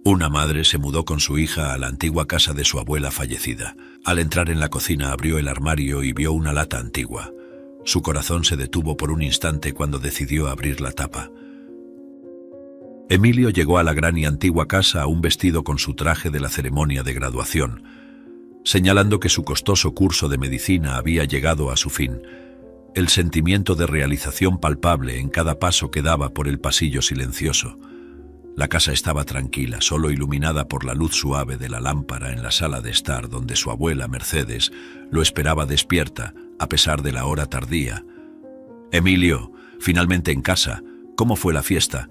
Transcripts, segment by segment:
Una madre se mudó con su hija a la antigua casa de su abuela fallecida. Al entrar en la cocina abrió el armario y vio una lata antigua. Su corazón se detuvo por un instante cuando decidió abrir la tapa. Emilio llegó a la gran y antigua casa aún vestido con su traje de la ceremonia de graduación, señalando que su costoso curso de medicina había llegado a su fin. El sentimiento de realización palpable en cada paso que daba por el pasillo silencioso. La casa estaba tranquila, solo iluminada por la luz suave de la lámpara en la sala de estar donde su abuela Mercedes lo esperaba despierta, a pesar de la hora tardía. «Emilio, finalmente en casa. ¿Cómo fue la fiesta?»,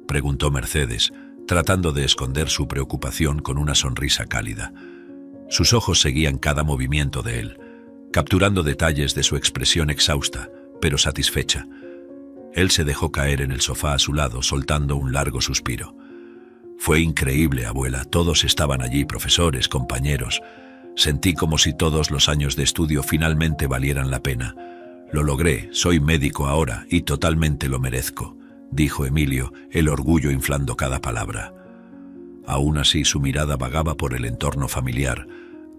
preguntó Mercedes, tratando de esconder su preocupación con una sonrisa cálida. Sus ojos seguían cada movimiento de él, capturando detalles de su expresión exhausta, pero satisfecha. Él se dejó caer en el sofá a su lado, soltando un largo suspiro. «Fue increíble, abuela. Todos estaban allí, profesores, compañeros. Sentí como si todos los años de estudio finalmente valieran la pena. Lo logré, soy médico ahora y totalmente lo merezco», dijo Emilio, el orgullo inflando cada palabra. Aún así, su mirada vagaba por el entorno familiar,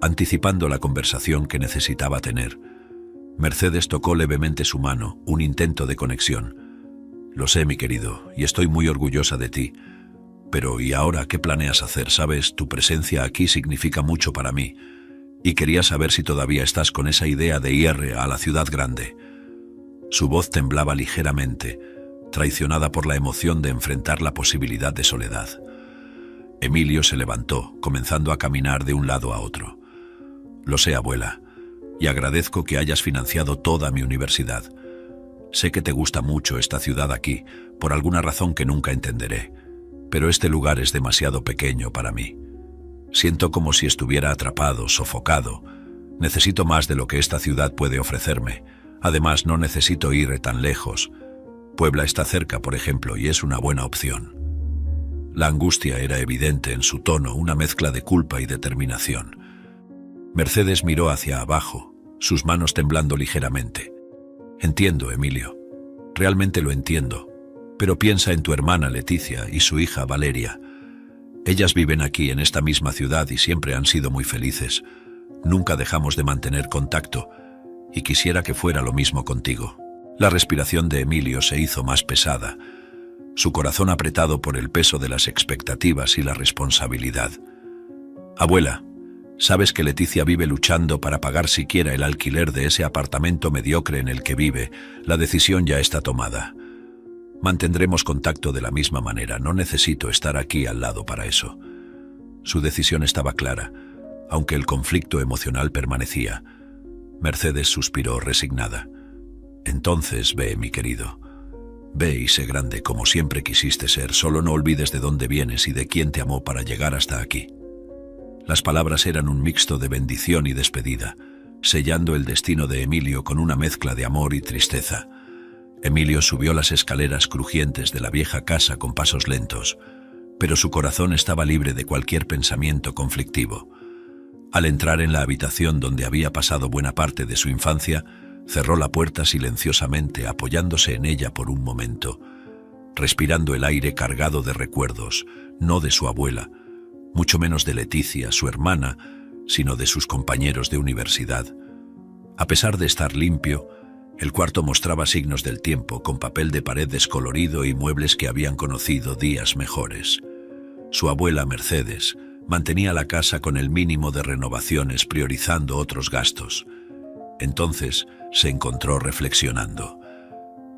anticipando la conversación que necesitaba tener. Mercedes tocó levemente su mano, un intento de conexión. «Lo sé, mi querido, y estoy muy orgullosa de ti. Pero, ¿y ahora qué planeas hacer? Sabes, tu presencia aquí significa mucho para mí. Y quería saber si todavía estás con esa idea de ir a la ciudad grande». Su voz temblaba ligeramente, traicionada por la emoción de enfrentar la posibilidad de soledad. Emilio se levantó, comenzando a caminar de un lado a otro. «Lo sé, abuela, y agradezco que hayas financiado toda mi universidad. Sé que te gusta mucho esta ciudad aquí, por alguna razón que nunca entenderé, pero este lugar es demasiado pequeño para mí. Siento como si estuviera atrapado, sofocado. Necesito más de lo que esta ciudad puede ofrecerme. Además, no necesito ir tan lejos. Puebla está cerca, por ejemplo, y es una buena opción». La angustia era evidente en su tono, una mezcla de culpa y determinación. Mercedes miró hacia abajo, sus manos temblando ligeramente. «Entiendo, Emilio. Realmente lo entiendo. Pero piensa en tu hermana Leticia y su hija Valeria. Ellas viven aquí en esta misma ciudad y siempre han sido muy felices. Nunca dejamos de mantener contacto, y quisiera que fuera lo mismo contigo». La respiración de Emilio se hizo más pesada, su corazón apretado por el peso de las expectativas y la responsabilidad. «Abuela, sabes que Leticia vive luchando para pagar siquiera el alquiler de ese apartamento mediocre en el que vive. La decisión ya está tomada. Mantendremos contacto de la misma manera, no necesito estar aquí al lado para eso». Su decisión estaba clara, aunque el conflicto emocional permanecía. Mercedes suspiró resignada. «Entonces ve, mi querido. Ve y sé grande como siempre quisiste ser, solo no olvides de dónde vienes y de quién te amó para llegar hasta aquí». Las palabras eran un mixto de bendición y despedida, sellando el destino de Emilio con una mezcla de amor y tristeza. Emilio subió las escaleras crujientes de la vieja casa con pasos lentos, pero su corazón estaba libre de cualquier pensamiento conflictivo. Al entrar en la habitación donde había pasado buena parte de su infancia, cerró la puerta silenciosamente, apoyándose en ella por un momento, respirando el aire cargado de recuerdos, no de su abuela, mucho menos de Leticia, su hermana, sino de sus compañeros de universidad. A pesar de estar limpio, el cuarto mostraba signos del tiempo, con papel de pared descolorido y muebles que habían conocido días mejores. Su abuela Mercedes mantenía la casa con el mínimo de renovaciones, priorizando otros gastos. Entonces se encontró reflexionando.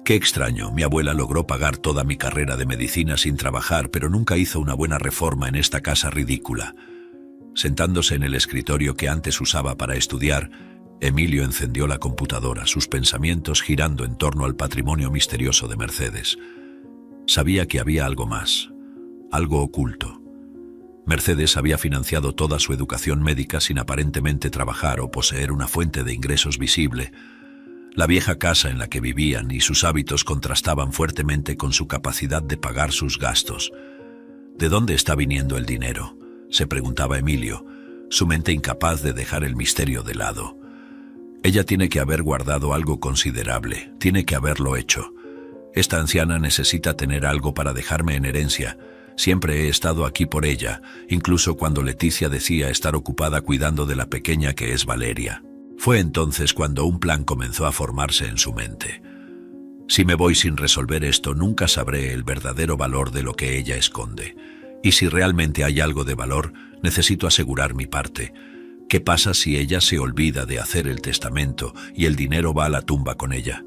«Qué extraño, mi abuela logró pagar toda mi carrera de medicina sin trabajar, pero nunca hizo una buena reforma en esta casa ridícula». Sentándose en el escritorio que antes usaba para estudiar, Emilio encendió la computadora, sus pensamientos girando en torno al patrimonio misterioso de Mercedes. Sabía que había algo más, algo oculto. Mercedes había financiado toda su educación médica sin aparentemente trabajar o poseer una fuente de ingresos visible. La vieja casa en la que vivían y sus hábitos contrastaban fuertemente con su capacidad de pagar sus gastos. ¿De dónde está viniendo el dinero?, se preguntaba Emilio, su mente incapaz de dejar el misterio de lado. Ella tiene que haber guardado algo considerable, tiene que haberlo hecho. Esta anciana necesita tener algo para dejarme en herencia. Siempre he estado aquí por ella, incluso cuando Leticia decía estar ocupada cuidando de la pequeña que es Valeria. Fue entonces cuando un plan comenzó a formarse en su mente. Si me voy sin resolver esto, nunca sabré el verdadero valor de lo que ella esconde. Y si realmente hay algo de valor, necesito asegurar mi parte. ¿Qué pasa si ella se olvida de hacer el testamento y el dinero va a la tumba con ella?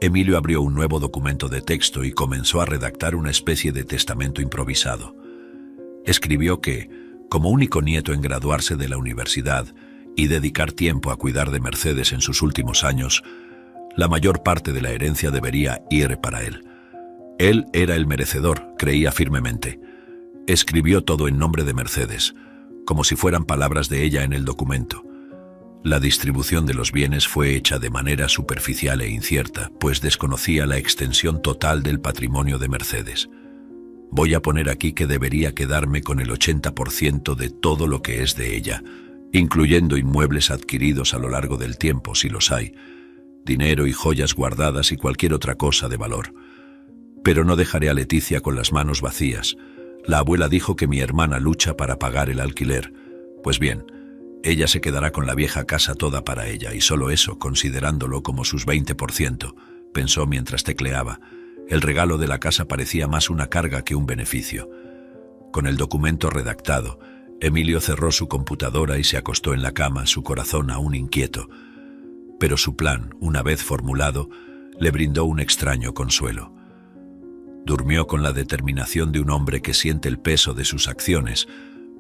Emilio abrió un nuevo documento de texto y comenzó a redactar una especie de testamento improvisado. Escribió que, como único nieto en graduarse de la universidad y dedicar tiempo a cuidar de Mercedes en sus últimos años, la mayor parte de la herencia debería ir para él. Él era el merecedor, creía firmemente. Escribió todo en nombre de Mercedes, como si fueran palabras de ella en el documento. La distribución de los bienes fue hecha de manera superficial e incierta, pues desconocía la extensión total del patrimonio de Mercedes. Voy a poner aquí que debería quedarme con el 80% de todo lo que es de ella, incluyendo inmuebles adquiridos a lo largo del tiempo, si los hay, dinero y joyas guardadas y cualquier otra cosa de valor. Pero no dejaré a Leticia con las manos vacías. La abuela dijo que mi hermana lucha para pagar el alquiler. Pues bien, ella se quedará con la vieja casa toda para ella, y solo eso, considerándolo como sus 20%, pensó mientras tecleaba. El regalo de la casa parecía más una carga que un beneficio. Con el documento redactado, Emilio cerró su computadora y se acostó en la cama, su corazón aún inquieto. Pero su plan, una vez formulado, le brindó un extraño consuelo. Durmió con la determinación de un hombre que siente el peso de sus acciones,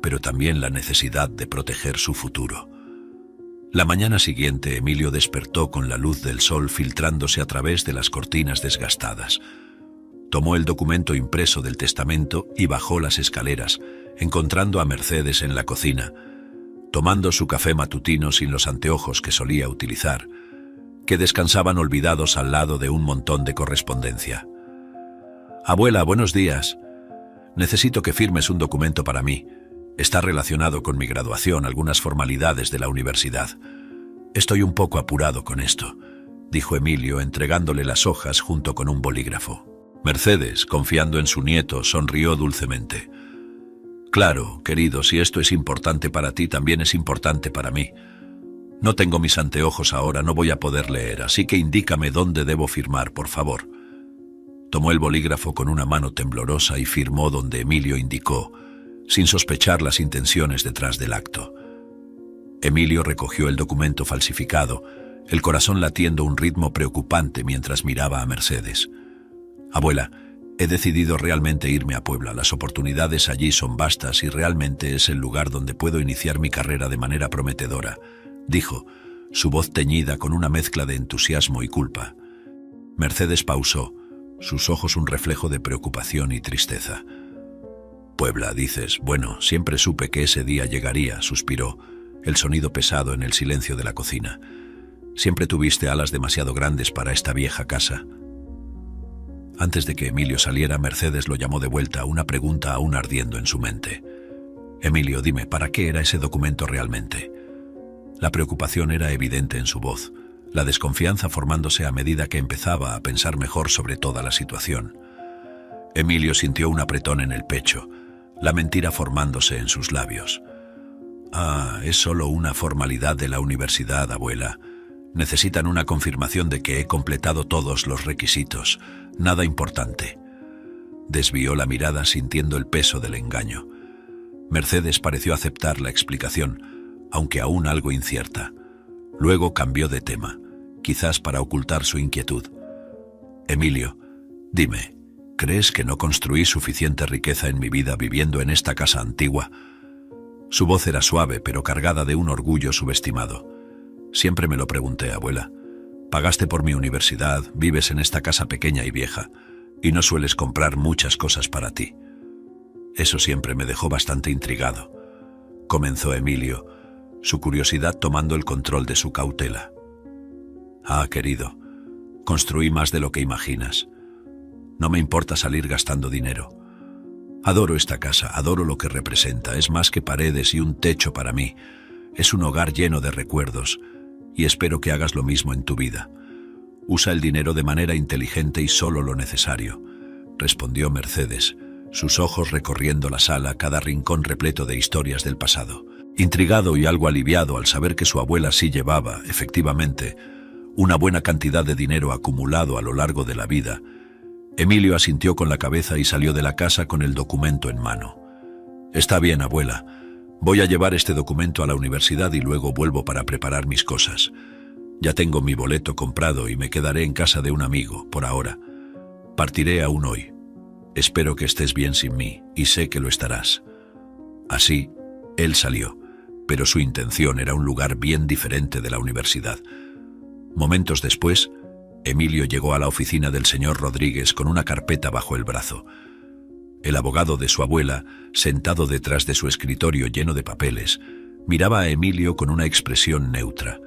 pero también la necesidad de proteger su futuro. La mañana siguiente, Emilio despertó con la luz del sol filtrándose a través de las cortinas desgastadas. Tomó el documento impreso del testamento y bajó las escaleras, encontrando a Mercedes en la cocina, tomando su café matutino sin los anteojos que solía utilizar, que descansaban olvidados al lado de un montón de correspondencia. «Abuela, buenos días. Necesito que firmes un documento para mí. Está relacionado con mi graduación, algunas formalidades de la universidad. Estoy un poco apurado con esto», dijo Emilio, entregándole las hojas junto con un bolígrafo. Mercedes, confiando en su nieto, sonrió dulcemente. «Claro, querido, si esto es importante para ti, también es importante para mí. No tengo mis anteojos ahora, no voy a poder leer, así que indícame dónde debo firmar, por favor». Tomó el bolígrafo con una mano temblorosa y firmó donde Emilio indicó, sin sospechar las intenciones detrás del acto. Emilio recogió el documento falsificado, el corazón latiendo un ritmo preocupante mientras miraba a Mercedes. «Abuela, he decidido realmente irme a Puebla. Las oportunidades allí son vastas y realmente es el lugar donde puedo iniciar mi carrera de manera prometedora», dijo, su voz teñida con una mezcla de entusiasmo y culpa. Mercedes pausó, sus ojos un reflejo de preocupación y tristeza. «Puebla, dices. Bueno, siempre supe que ese día llegaría», suspiró, el sonido pesado en el silencio de la cocina. «Siempre tuviste alas demasiado grandes para esta vieja casa». Antes de que Emilio saliera, Mercedes lo llamó de vuelta, una pregunta aún ardiendo en su mente. «Emilio, dime, ¿para qué era ese documento realmente?». La preocupación era evidente en su voz, la desconfianza formándose a medida que empezaba a pensar mejor sobre toda la situación. Emilio sintió un apretón en el pecho, la mentira formándose en sus labios. «Ah, es solo una formalidad de la universidad, abuela. Necesitan una confirmación de que he completado todos los requisitos. Nada importante». Desvió la mirada sintiendo el peso del engaño. Mercedes pareció aceptar la explicación, aunque aún algo incierta. Luego cambió de tema, quizás para ocultar su inquietud. «Emilio, dime, ¿crees que no construí suficiente riqueza en mi vida viviendo en esta casa antigua?». Su voz era suave, pero cargada de un orgullo subestimado. «Siempre me lo pregunté, abuela. Pagaste por mi universidad, vives en esta casa pequeña y vieja, y no sueles comprar muchas cosas para ti». Eso siempre me dejó bastante intrigado. Comenzó Emilio, su curiosidad tomando el control de su cautela. «Ah, querido, construí más de lo que imaginas. No me importa salir gastando dinero. Adoro esta casa, adoro lo que representa. Es más que paredes y un techo para mí. Es un hogar lleno de recuerdos, y espero que hagas lo mismo en tu vida. Usa el dinero de manera inteligente y solo lo necesario», respondió Mercedes, sus ojos recorriendo la sala, cada rincón repleto de historias del pasado. Intrigado y algo aliviado al saber que su abuela sí llevaba, efectivamente, una buena cantidad de dinero acumulado a lo largo de la vida, Emilio asintió con la cabeza y salió de la casa con el documento en mano. «Está bien, abuela. Voy a llevar este documento a la universidad y luego vuelvo para preparar mis cosas. Ya tengo mi boleto comprado y me quedaré en casa de un amigo, por ahora. Partiré aún hoy. Espero que estés bien sin mí, y sé que lo estarás». Así, él salió, pero su intención era un lugar bien diferente de la universidad. Momentos después, Emilio llegó a la oficina del señor Rodríguez con una carpeta bajo el brazo. El abogado de su abuela, sentado detrás de su escritorio lleno de papeles, miraba a Emilio con una expresión neutra.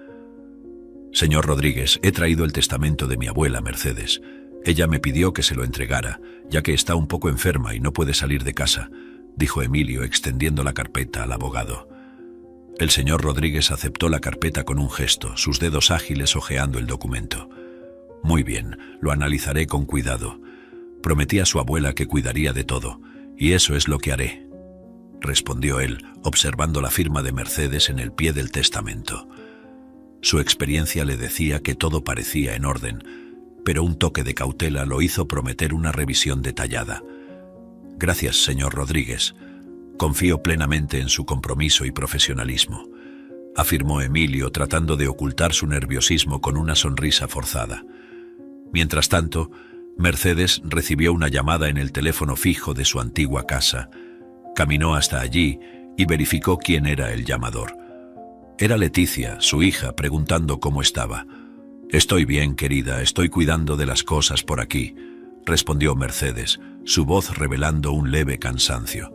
«Señor Rodríguez, he traído el testamento de mi abuela Mercedes. Ella me pidió que se lo entregara, ya que está un poco enferma y no puede salir de casa», dijo Emilio, extendiendo la carpeta al abogado. El señor Rodríguez aceptó la carpeta con un gesto, sus dedos ágiles hojeando el documento. «Muy bien, lo analizaré con cuidado. Prometí a su abuela que cuidaría de todo, y eso es lo que haré», respondió él, observando la firma de Mercedes en el pie del testamento. Su experiencia le decía que todo parecía en orden, pero un toque de cautela lo hizo prometer una revisión detallada. «Gracias, señor Rodríguez. Confío plenamente en su compromiso y profesionalismo», afirmó Emilio, tratando de ocultar su nerviosismo con una sonrisa forzada. Mientras tanto, Mercedes recibió una llamada en el teléfono fijo de su antigua casa. Caminó hasta allí y verificó quién era el llamador. Era Leticia, su hija, preguntando cómo estaba. «Estoy bien, querida, estoy cuidando de las cosas por aquí», respondió Mercedes, su voz revelando un leve cansancio.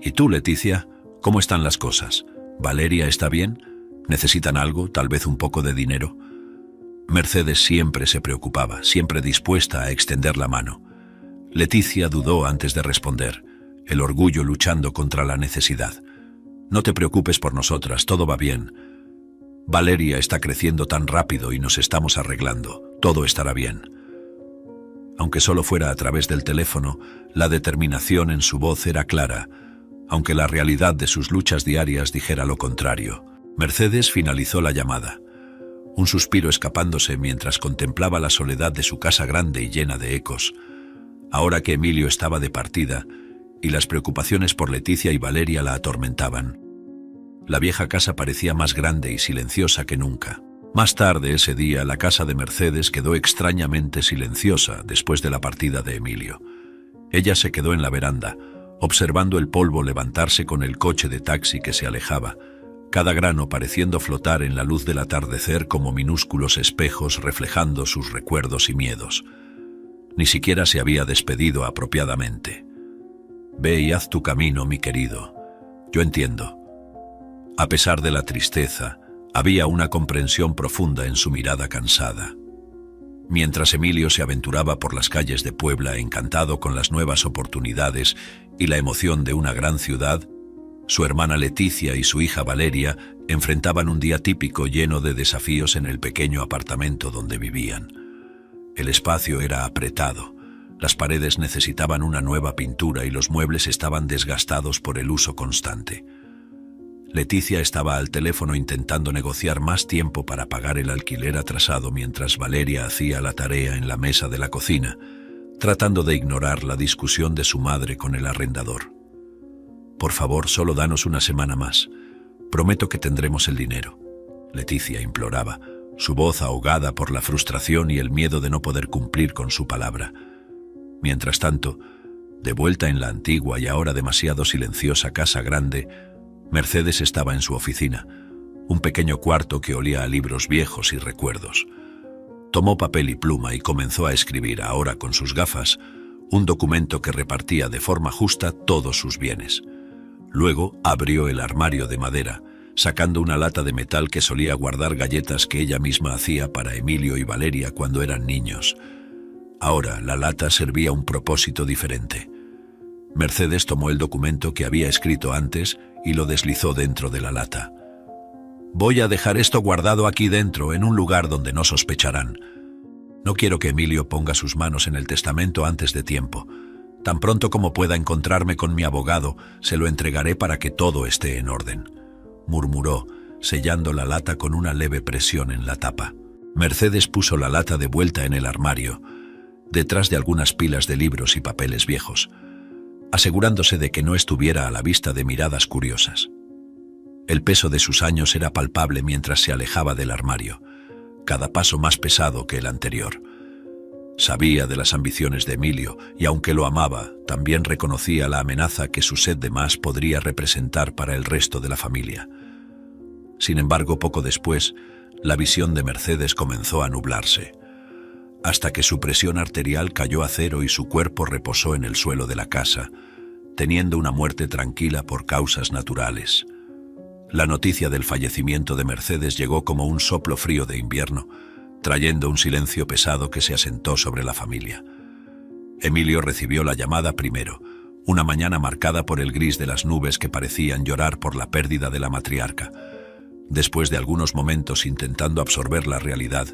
«¿Y tú, Leticia? ¿Cómo están las cosas? ¿Valeria está bien? ¿Necesitan algo, tal vez un poco de dinero?» Mercedes siempre se preocupaba, siempre dispuesta a extender la mano. Leticia dudó antes de responder, el orgullo luchando contra la necesidad. «No te preocupes por nosotras, todo va bien. Valeria está creciendo tan rápido y nos estamos arreglando. Todo estará bien». Aunque solo fuera a través del teléfono, la determinación en su voz era clara, aunque la realidad de sus luchas diarias dijera lo contrario. Mercedes finalizó la llamada, un suspiro escapándose mientras contemplaba la soledad de su casa grande y llena de ecos. Ahora que Emilio estaba de partida, y las preocupaciones por Leticia y Valeria la atormentaban. La vieja casa parecía más grande y silenciosa que nunca. Más tarde ese día, la casa de Mercedes quedó extrañamente silenciosa después de la partida de Emilio. Ella se quedó en la veranda, observando el polvo levantarse con el coche de taxi que se alejaba, cada grano pareciendo flotar en la luz del atardecer como minúsculos espejos reflejando sus recuerdos y miedos. Ni siquiera se había despedido apropiadamente. «Ve y haz tu camino, mi querido. Yo entiendo». A pesar de la tristeza, había una comprensión profunda en su mirada cansada. Mientras Emilio se aventuraba por las calles de Puebla, encantado con las nuevas oportunidades y la emoción de una gran ciudad, su hermana Leticia y su hija Valeria enfrentaban un día típico lleno de desafíos en el pequeño apartamento donde vivían. El espacio era apretado, las paredes necesitaban una nueva pintura y los muebles estaban desgastados por el uso constante. Leticia estaba al teléfono intentando negociar más tiempo para pagar el alquiler atrasado mientras Valeria hacía la tarea en la mesa de la cocina, tratando de ignorar la discusión de su madre con el arrendador. «Por favor, solo danos una semana más. Prometo que tendremos el dinero», Leticia imploraba, su voz ahogada por la frustración y el miedo de no poder cumplir con su palabra. Mientras tanto, de vuelta en la antigua y ahora demasiado silenciosa casa grande, Mercedes estaba en su oficina, un pequeño cuarto que olía a libros viejos y recuerdos. Tomó papel y pluma y comenzó a escribir, ahora con sus gafas, un documento que repartía de forma justa todos sus bienes. Luego abrió el armario de madera, sacando una lata de metal que solía guardar galletas que ella misma hacía para Emilio y Valeria cuando eran niños. Ahora la lata servía un propósito diferente. Mercedes tomó el documento que había escrito antes y lo deslizó dentro de la lata. «Voy a dejar esto guardado aquí dentro, en un lugar donde no sospecharán. No quiero que Emilio ponga sus manos en el testamento antes de tiempo. Tan pronto como pueda encontrarme con mi abogado, se lo entregaré para que todo esté en orden, murmuró, sellando la lata con una leve presión en la tapa. Mercedes puso la lata de vuelta en el armario, detrás de algunas pilas de libros y papeles viejos, asegurándose de que no estuviera a la vista de miradas curiosas. El peso de sus años era palpable mientras se alejaba del armario, cada paso más pesado que el anterior. Sabía de las ambiciones de Emilio y, aunque lo amaba, también reconocía la amenaza que su sed de más podría representar para el resto de la familia. Sin embargo, poco después, la visión de Mercedes comenzó a nublarse, hasta que su presión arterial cayó a cero y su cuerpo reposó en el suelo de la casa, teniendo una muerte tranquila por causas naturales. La noticia del fallecimiento de Mercedes llegó como un soplo frío de invierno, trayendo un silencio pesado que se asentó sobre la familia. Emilio recibió la llamada primero, una mañana marcada por el gris de las nubes que parecían llorar por la pérdida de la matriarca. Después de algunos momentos intentando absorber la realidad,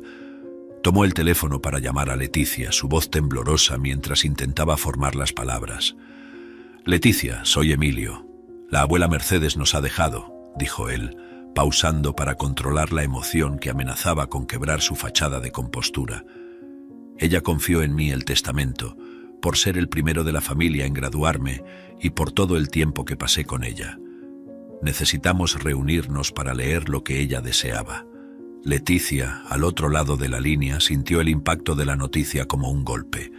tomó el teléfono para llamar a Leticia, su voz temblorosa mientras intentaba formar las palabras. «Leticia, soy Emilio. La abuela Mercedes nos ha dejado», dijo él, pausando para controlar la emoción que amenazaba con quebrar su fachada de compostura. Ella confió en mí el testamento, por ser el primero de la familia en graduarme y por todo el tiempo que pasé con ella. Necesitamos reunirnos para leer lo que ella deseaba. Leticia, al otro lado de la línea, sintió el impacto de la noticia como un golpe.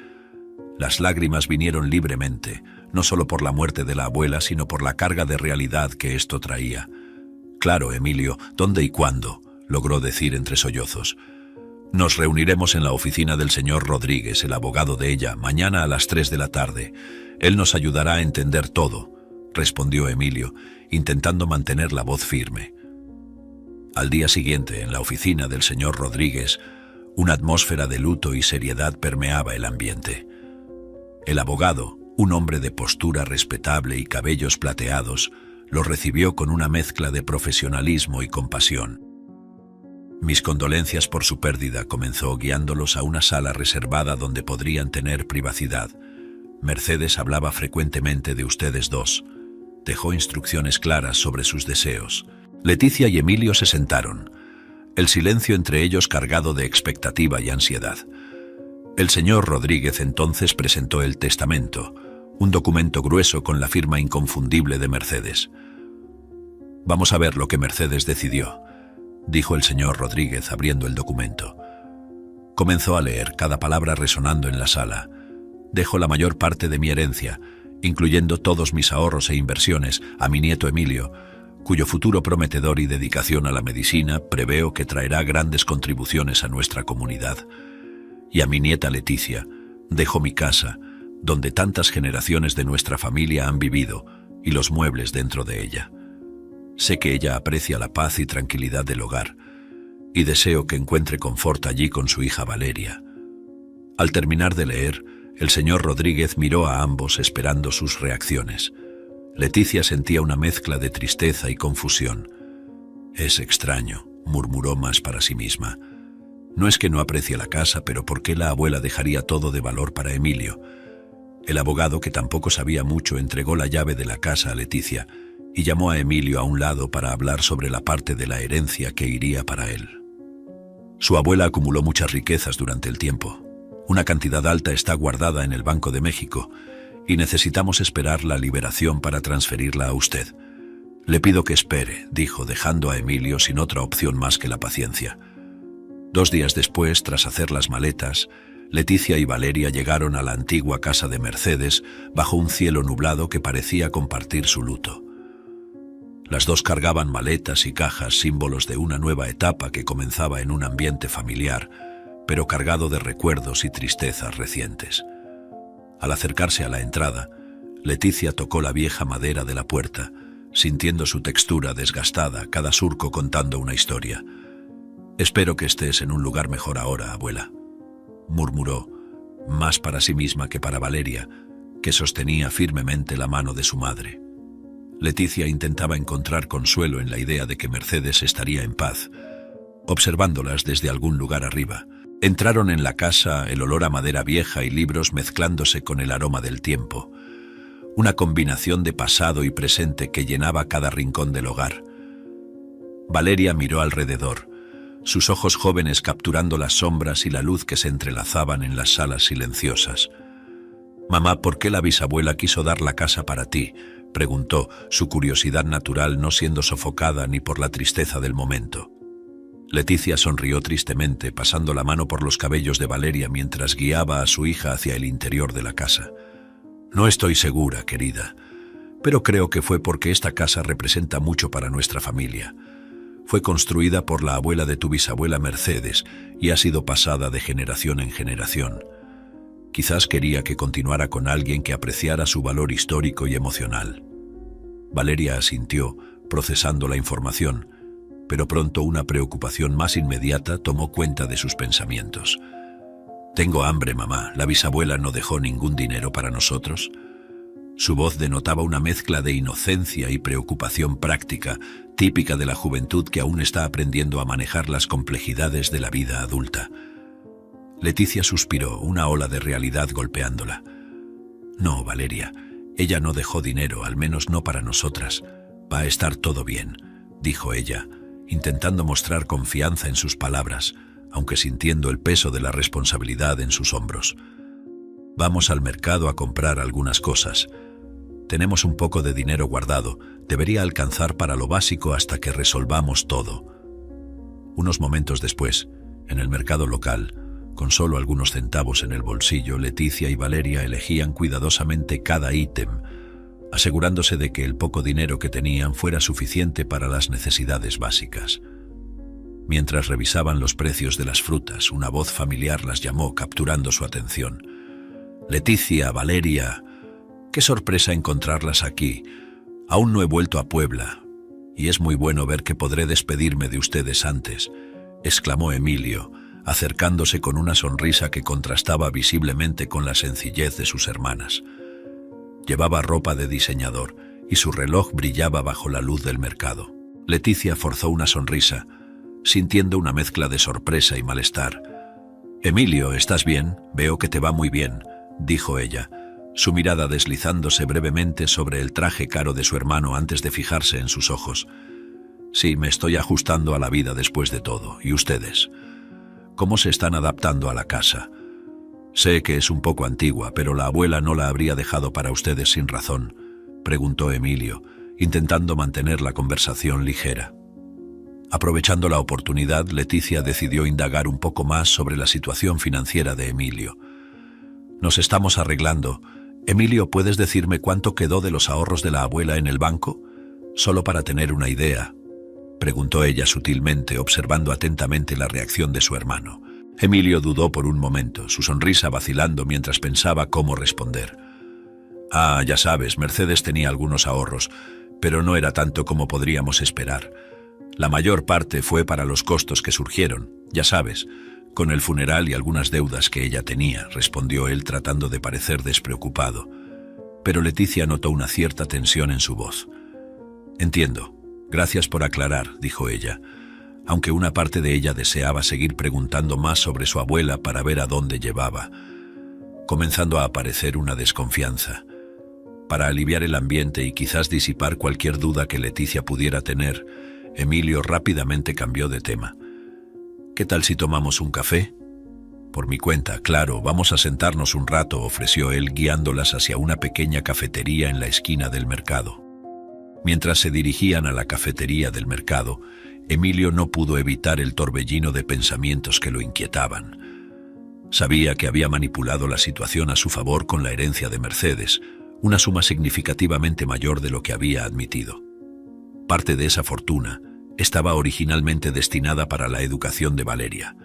Las lágrimas vinieron libremente, no solo por la muerte de la abuela, sino por la carga de realidad que esto traía. «Claro, Emilio, ¿dónde y cuándo?», logró decir entre sollozos. «Nos reuniremos en la oficina del señor Rodríguez, el abogado de ella, mañana a las 3 de la tarde. Él nos ayudará a entender todo», respondió Emilio, intentando mantener la voz firme. Al día siguiente, en la oficina del señor Rodríguez, una atmósfera de luto y seriedad permeaba el ambiente. El abogado, un hombre de postura respetable y cabellos plateados, lo recibió con una mezcla de profesionalismo y compasión. «Mis condolencias por su pérdida», comenzó, guiándolos a una sala reservada donde podrían tener privacidad. «Mercedes hablaba frecuentemente de ustedes dos. Dejó instrucciones claras sobre sus deseos». Leticia y Emilio se sentaron, el silencio entre ellos cargado de expectativa y ansiedad. El señor Rodríguez entonces presentó el testamento, un documento grueso con la firma inconfundible de Mercedes. «Vamos a ver lo que Mercedes decidió», dijo el señor Rodríguez abriendo el documento. Comenzó a leer, cada palabra resonando en la sala. «Dejo la mayor parte de mi herencia, incluyendo todos mis ahorros e inversiones, a mi nieto Emilio, cuyo futuro prometedor y dedicación a la medicina preveo que traerá grandes contribuciones a nuestra comunidad. Y a mi nieta Leticia, dejo mi casa, donde tantas generaciones de nuestra familia han vivido, y los muebles dentro de ella. Sé que ella aprecia la paz y tranquilidad del hogar, y deseo que encuentre confort allí con su hija Valeria». Al terminar de leer, el señor Rodríguez miró a ambos esperando sus reacciones. Leticia sentía una mezcla de tristeza y confusión. «Es extraño», murmuró más para sí misma. «No es que no aprecie la casa, pero ¿por qué la abuela dejaría todo de valor para Emilio?». El abogado, que tampoco sabía mucho, entregó la llave de la casa a Leticia y llamó a Emilio a un lado para hablar sobre la parte de la herencia que iría para él. Su abuela acumuló muchas riquezas durante el tiempo. Una cantidad alta está guardada en el Banco de México y necesitamos esperar la liberación para transferirla a usted. «Le pido que espere», dijo, dejando a Emilio sin otra opción más que la paciencia. 2 días después, tras hacer las maletas, Leticia y Valeria llegaron a la antigua casa de Mercedes bajo un cielo nublado que parecía compartir su luto. Las dos cargaban maletas y cajas, símbolos de una nueva etapa que comenzaba en un ambiente familiar, pero cargado de recuerdos y tristezas recientes. Al acercarse a la entrada, Leticia tocó la vieja madera de la puerta, sintiendo su textura desgastada, cada surco contando una historia. «Espero que estés en un lugar mejor ahora, abuela», murmuró, más para sí misma que para Valeria, que sostenía firmemente la mano de su madre. Leticia intentaba encontrar consuelo en la idea de que Mercedes estaría en paz, observándolas desde algún lugar arriba. Entraron en la casa, el olor a madera vieja y libros mezclándose con el aroma del tiempo. Una combinación de pasado y presente que llenaba cada rincón del hogar. Valeria miró alrededor, sus ojos jóvenes capturando las sombras y la luz que se entrelazaban en las salas silenciosas. «Mamá, ¿por qué la bisabuela quiso dar la casa para ti?», preguntó, su curiosidad natural no siendo sofocada ni por la tristeza del momento. Leticia sonrió tristemente, pasando la mano por los cabellos de Valeria mientras guiaba a su hija hacia el interior de la casa. «No estoy segura, querida, pero creo que fue porque esta casa representa mucho para nuestra familia. Fue construida por la abuela de tu bisabuela Mercedes y ha sido pasada de generación en generación. Quizás quería que continuara con alguien que apreciara su valor histórico y emocional». Valeria asintió, procesando la información, pero pronto una preocupación más inmediata tomó cuenta de sus pensamientos. «Tengo hambre, mamá. ¿La bisabuela no dejó ningún dinero para nosotros?». Su voz denotaba una mezcla de inocencia y preocupación práctica, típica de la juventud que aún está aprendiendo a manejar las complejidades de la vida adulta. Leticia suspiró, una ola de realidad golpeándola. «No, Valeria, ella no dejó dinero, al menos no para nosotras. Va a estar todo bien», dijo ella, intentando mostrar confianza en sus palabras, aunque sintiendo el peso de la responsabilidad en sus hombros. «Vamos al mercado a comprar algunas cosas. Tenemos un poco de dinero guardado, debería alcanzar para lo básico hasta que resolvamos todo». Unos momentos después, en el mercado local, con solo algunos centavos en el bolsillo, Leticia y Valeria elegían cuidadosamente cada ítem, asegurándose de que el poco dinero que tenían fuera suficiente para las necesidades básicas. Mientras revisaban los precios de las frutas, una voz familiar las llamó, capturando su atención. «Leticia, Valeria, qué sorpresa encontrarlas aquí. Aún no he vuelto a Puebla, y es muy bueno ver que podré despedirme de ustedes antes», exclamó Emilio, acercándose con una sonrisa que contrastaba visiblemente con la sencillez de sus hermanas. Llevaba ropa de diseñador y su reloj brillaba bajo la luz del mercado. Leticia forzó una sonrisa, sintiendo una mezcla de sorpresa y malestar. «Emilio, ¿estás bien? Veo que te va muy bien», dijo ella, su mirada deslizándose brevemente sobre el traje caro de su hermano antes de fijarse en sus ojos. «Sí, me estoy ajustando a la vida después de todo. ¿Y ustedes? ¿Cómo se están adaptando a la casa? Sé que es un poco antigua, pero la abuela no la habría dejado para ustedes sin razón», preguntó Emilio, intentando mantener la conversación ligera. Aprovechando la oportunidad, Leticia decidió indagar un poco más sobre la situación financiera de Emilio. «Nos estamos arreglando. Emilio, ¿puedes decirme cuánto quedó de los ahorros de la abuela en el banco? Solo para tener una idea», preguntó ella sutilmente, observando atentamente la reacción de su hermano. Emilio dudó por un momento, su sonrisa vacilando mientras pensaba cómo responder. «Ah, ya sabes, Mercedes tenía algunos ahorros, pero no era tanto como podríamos esperar. La mayor parte fue para los costos que surgieron, ya sabes, con el funeral y algunas deudas que ella tenía», respondió él tratando de parecer despreocupado. Pero Leticia notó una cierta tensión en su voz. «Entiendo. Gracias por aclarar», dijo ella, aunque una parte de ella deseaba seguir preguntando más sobre su abuela para ver a dónde llevaba, comenzando a aparecer una desconfianza. Para aliviar el ambiente y quizás disipar cualquier duda que Leticia pudiera tener, Emilio rápidamente cambió de tema. «¿Qué tal si tomamos un café?» «Por mi cuenta, claro, vamos a sentarnos un rato», ofreció él, guiándolas hacia una pequeña cafetería en la esquina del mercado. Mientras se dirigían a la cafetería del mercado, Emilio no pudo evitar el torbellino de pensamientos que lo inquietaban. Sabía que había manipulado la situación a su favor con la herencia de Mercedes, una suma significativamente mayor de lo que había admitido. Parte de esa fortuna estaba originalmente destinada para la educación de Valeria,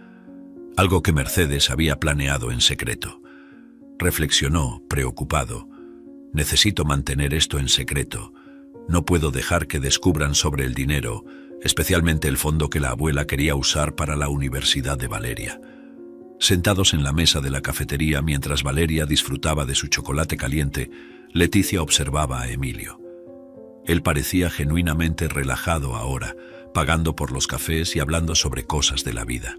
algo que Mercedes había planeado en secreto. Reflexionó, preocupado. «Necesito mantener esto en secreto. No puedo dejar que descubran sobre el dinero, especialmente el fondo que la abuela quería usar para la universidad de Valeria». Sentados en la mesa de la cafetería mientras Valeria disfrutaba de su chocolate caliente, Leticia observaba a Emilio. Él parecía genuinamente relajado ahora, pagando por los cafés y hablando sobre cosas de la vida.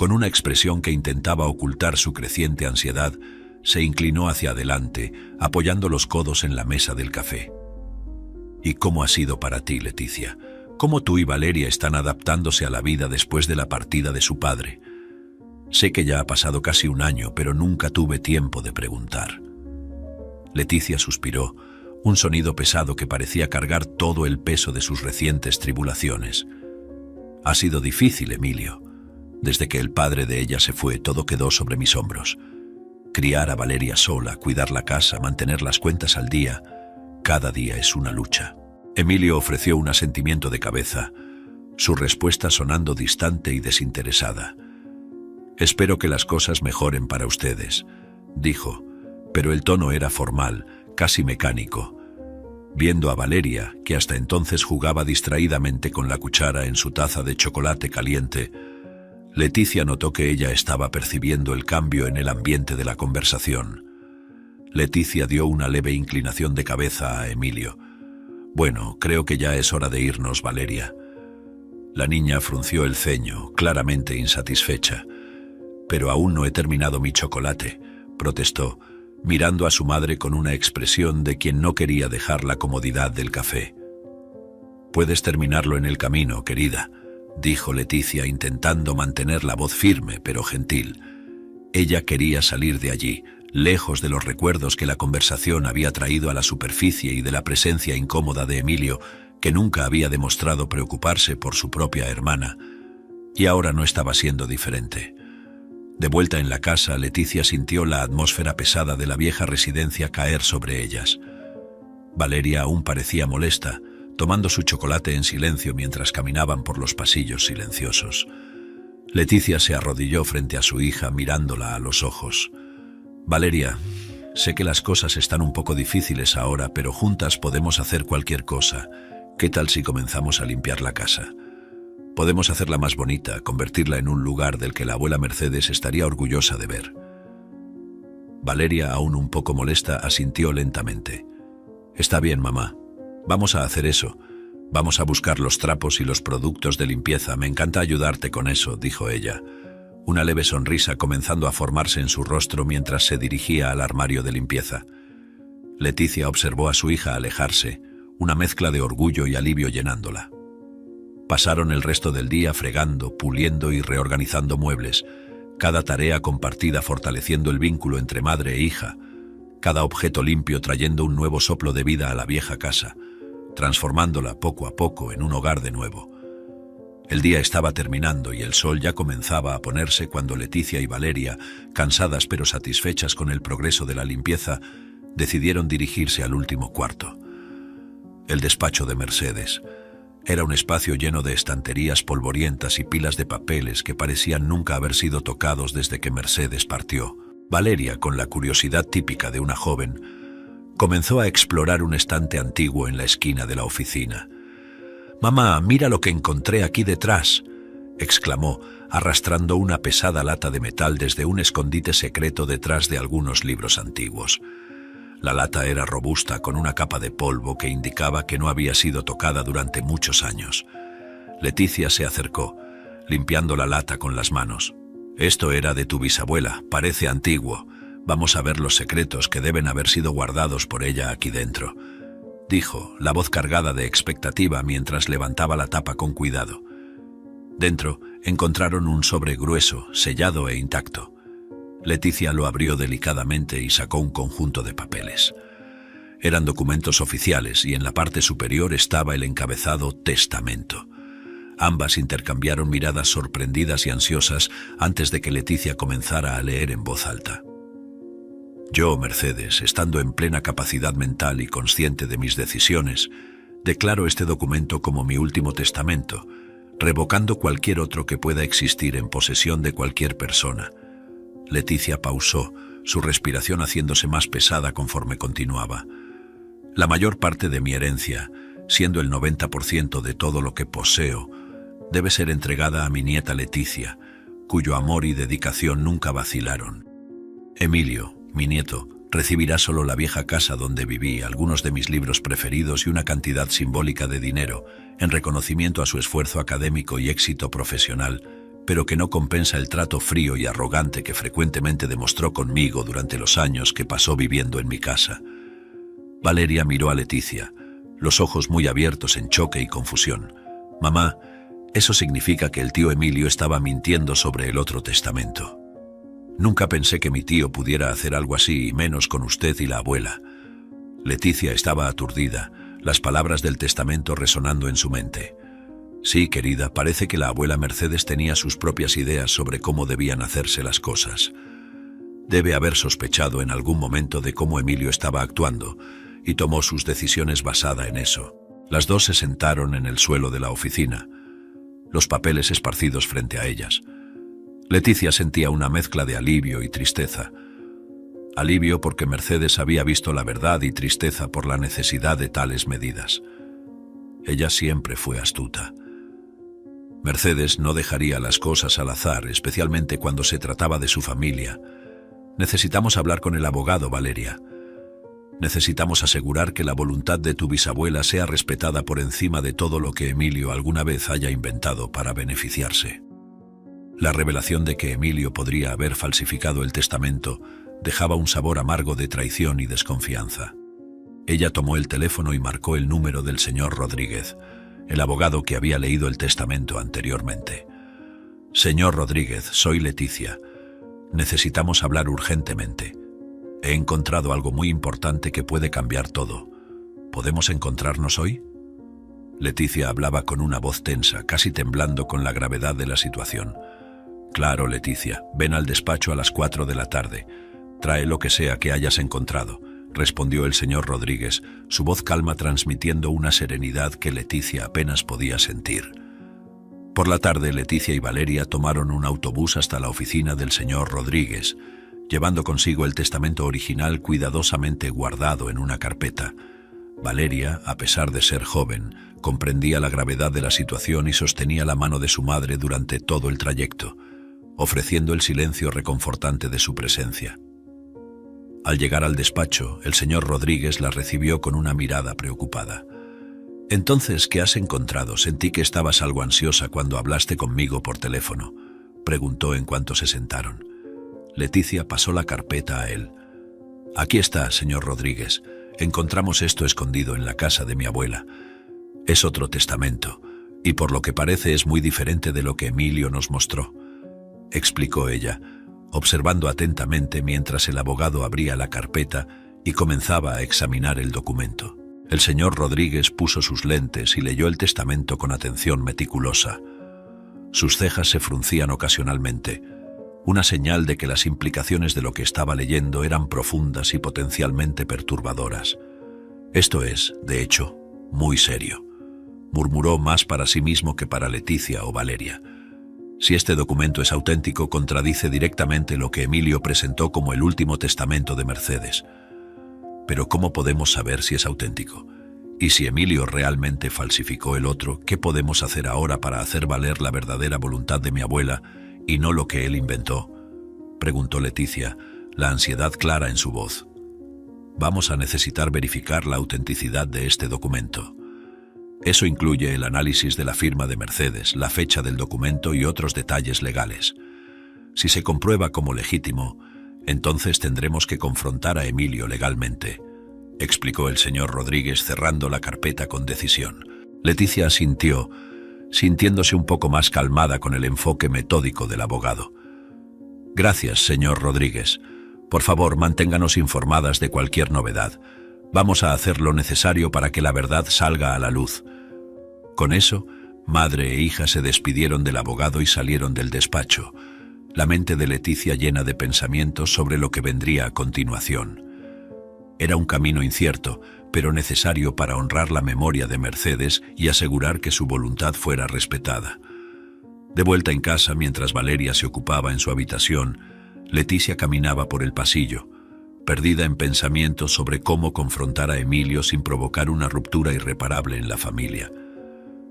Con una expresión que intentaba ocultar su creciente ansiedad, se inclinó hacia adelante, apoyando los codos en la mesa del café. ¿Y cómo ha sido para ti, Leticia? ¿Cómo tú y Valeria están adaptándose a la vida después de la partida de su padre? Sé que ya ha pasado casi un año, pero nunca tuve tiempo de preguntar. Leticia suspiró, un sonido pesado que parecía cargar todo el peso de sus recientes tribulaciones. Ha sido difícil, Emilio. Desde que el padre de ella se fue, todo quedó sobre mis hombros. Criar a Valeria sola, cuidar la casa, mantener las cuentas al día, cada día es una lucha. Emilio ofreció un asentimiento de cabeza, su respuesta sonando distante y desinteresada. «Espero que las cosas mejoren para ustedes», dijo, pero el tono era formal, casi mecánico. Viendo a Valeria, que hasta entonces jugaba distraídamente con la cuchara en su taza de chocolate caliente, Leticia notó que ella estaba percibiendo el cambio en el ambiente de la conversación. Leticia dio una leve inclinación de cabeza a Emilio. «Bueno, creo que ya es hora de irnos, Valeria». La niña frunció el ceño, claramente insatisfecha. «Pero aún no he terminado mi chocolate», protestó, mirando a su madre con una expresión de quien no quería dejar la comodidad del café. «Puedes terminarlo en el camino, querida», dijo Leticia, intentando mantener la voz firme pero gentil. Ella quería salir de allí, lejos de los recuerdos que la conversación había traído a la superficie y de la presencia incómoda de Emilio, que nunca había demostrado preocuparse por su propia hermana, y ahora no estaba siendo diferente. De vuelta en la casa, Leticia sintió la atmósfera pesada de la vieja residencia caer sobre ellas. Valeria aún parecía molesta, tomando su chocolate en silencio mientras caminaban por los pasillos silenciosos. Leticia se arrodilló frente a su hija, mirándola a los ojos. «Valeria, sé que las cosas están un poco difíciles ahora, pero juntas podemos hacer cualquier cosa. ¿Qué tal si comenzamos a limpiar la casa? Podemos hacerla más bonita, convertirla en un lugar del que la abuela Mercedes estaría orgullosa de ver». Valeria, aún un poco molesta, asintió lentamente. «Está bien, mamá. Vamos a hacer eso. Vamos a buscar los trapos y los productos de limpieza. Me encanta ayudarte con eso», dijo ella. Una leve sonrisa comenzando a formarse en su rostro mientras se dirigía al armario de limpieza. Leticia observó a su hija alejarse, una mezcla de orgullo y alivio llenándola. Pasaron el resto del día fregando, puliendo y reorganizando muebles, cada tarea compartida fortaleciendo el vínculo entre madre e hija, cada objeto limpio trayendo un nuevo soplo de vida a la vieja casa, transformándola poco a poco en un hogar de nuevo. El día estaba terminando y el sol ya comenzaba a ponerse cuando Leticia y Valeria, cansadas pero satisfechas con el progreso de la limpieza, decidieron dirigirse al último cuarto. El despacho de Mercedes. Era un espacio lleno de estanterías polvorientas y pilas de papeles que parecían nunca haber sido tocados desde que Mercedes partió. Valeria, con la curiosidad típica de una joven, comenzó a explorar un estante antiguo en la esquina de la oficina. «Mamá, mira lo que encontré aquí detrás», exclamó, arrastrando una pesada lata de metal desde un escondite secreto detrás de algunos libros antiguos. La lata era robusta, con una capa de polvo que indicaba que no había sido tocada durante muchos años. Leticia se acercó, limpiando la lata con las manos. «Esto era de tu bisabuela, parece antiguo. Vamos a ver los secretos que deben haber sido guardados por ella aquí dentro», dijo, la voz cargada de expectativa mientras levantaba la tapa con cuidado. Dentro encontraron un sobre grueso, sellado e intacto. Leticia lo abrió delicadamente y sacó un conjunto de papeles. Eran documentos oficiales y en la parte superior estaba el encabezado «Testamento». Ambas intercambiaron miradas sorprendidas y ansiosas antes de que Leticia comenzara a leer en voz alta. «Yo, Mercedes, estando en plena capacidad mental y consciente de mis decisiones, declaro este documento como mi último testamento, revocando cualquier otro que pueda existir en posesión de cualquier persona». Leticia pausó, su respiración haciéndose más pesada conforme continuaba. «La mayor parte de mi herencia, siendo el 90% de todo lo que poseo, debe ser entregada a mi nieta Leticia, cuyo amor y dedicación nunca vacilaron. Emilio, mi nieto, recibirá solo la vieja casa donde viví, algunos de mis libros preferidos y una cantidad simbólica de dinero, en reconocimiento a su esfuerzo académico y éxito profesional, pero que no compensa el trato frío y arrogante que frecuentemente demostró conmigo durante los años que pasó viviendo en mi casa. Valeria miró a Leticia, los ojos muy abiertos en choque y confusión. «Mamá, eso significa que el tío Emilio estaba mintiendo sobre el otro testamento. Nunca pensé que mi tío pudiera hacer algo así, y menos con usted y la abuela». Leticia estaba aturdida, las palabras del testamento resonando en su mente. «Sí, querida, parece que la abuela Mercedes tenía sus propias ideas sobre cómo debían hacerse las cosas. Debe haber sospechado en algún momento de cómo Emilio estaba actuando y tomó sus decisiones basada en eso». Las dos se sentaron en el suelo de la oficina, los papeles esparcidos frente a ellas. Leticia sentía una mezcla de alivio y tristeza. Alivio porque Mercedes había visto la verdad y tristeza por la necesidad de tales medidas. Ella siempre fue astuta. Mercedes no dejaría las cosas al azar, especialmente cuando se trataba de su familia. «Necesitamos hablar con el abogado, Valeria. Necesitamos asegurar que la voluntad de tu bisabuela sea respetada por encima de todo lo que Emilio alguna vez haya inventado para beneficiarse». La revelación de que Emilio podría haber falsificado el testamento dejaba un sabor amargo de traición y desconfianza. Ella tomó el teléfono y marcó el número del señor Rodríguez, el abogado que había leído el testamento anteriormente. «Señor Rodríguez, soy Leticia. Necesitamos hablar urgentemente. He encontrado algo muy importante que puede cambiar todo. ¿Podemos encontrarnos hoy?». Leticia hablaba con una voz tensa, casi temblando con la gravedad de la situación. «Claro, Leticia, ven al despacho a las 4 de la tarde. Trae lo que sea que hayas encontrado», respondió el señor Rodríguez, su voz calma transmitiendo una serenidad que Leticia apenas podía sentir. Por la tarde, Leticia y Valeria tomaron un autobús hasta la oficina del señor Rodríguez, llevando consigo el testamento original cuidadosamente guardado en una carpeta. Valeria, a pesar de ser joven, comprendía la gravedad de la situación y sostenía la mano de su madre durante todo el trayecto, ofreciendo el silencio reconfortante de su presencia. Al llegar al despacho, el señor Rodríguez la recibió con una mirada preocupada. «Entonces, ¿qué has encontrado? Sentí que estabas algo ansiosa cuando hablaste conmigo por teléfono», preguntó en cuanto se sentaron. Leticia pasó la carpeta a él. «Aquí está, señor Rodríguez. Encontramos esto escondido en la casa de mi abuela. Es otro testamento, y por lo que parece es muy diferente de lo que Emilio nos mostró», explicó ella, observando atentamente mientras el abogado abría la carpeta y comenzaba a examinar el documento. El señor Rodríguez puso sus lentes y leyó el testamento con atención meticulosa. Sus cejas se fruncían ocasionalmente, una señal de que las implicaciones de lo que estaba leyendo eran profundas y potencialmente perturbadoras. «Esto es, de hecho, muy serio», murmuró más para sí mismo que para Leticia o Valeria. «Si este documento es auténtico, contradice directamente lo que Emilio presentó como el último testamento de Mercedes. Pero ¿cómo podemos saber si es auténtico? Y si Emilio realmente falsificó el otro, ¿qué podemos hacer ahora para hacer valer la verdadera voluntad de mi abuela y no lo que él inventó?», preguntó Leticia, la ansiedad clara en su voz. «Vamos a necesitar verificar la autenticidad de este documento. Eso incluye el análisis de la firma de Mercedes, la fecha del documento y otros detalles legales. Si se comprueba como legítimo, entonces tendremos que confrontar a Emilio legalmente», explicó el señor Rodríguez cerrando la carpeta con decisión. Leticia asintió, sintiéndose un poco más calmada con el enfoque metódico del abogado. «Gracias, señor Rodríguez. Por favor, manténganos informadas de cualquier novedad. Vamos a hacer lo necesario para que la verdad salga a la luz». Con eso, madre e hija se despidieron del abogado y salieron del despacho, la mente de Leticia llena de pensamientos sobre lo que vendría a continuación. Era un camino incierto, pero necesario para honrar la memoria de Mercedes y asegurar que su voluntad fuera respetada. De vuelta en casa, mientras Valeria se ocupaba en su habitación, Leticia caminaba por el pasillo, perdida en pensamientos sobre cómo confrontar a Emilio sin provocar una ruptura irreparable en la familia.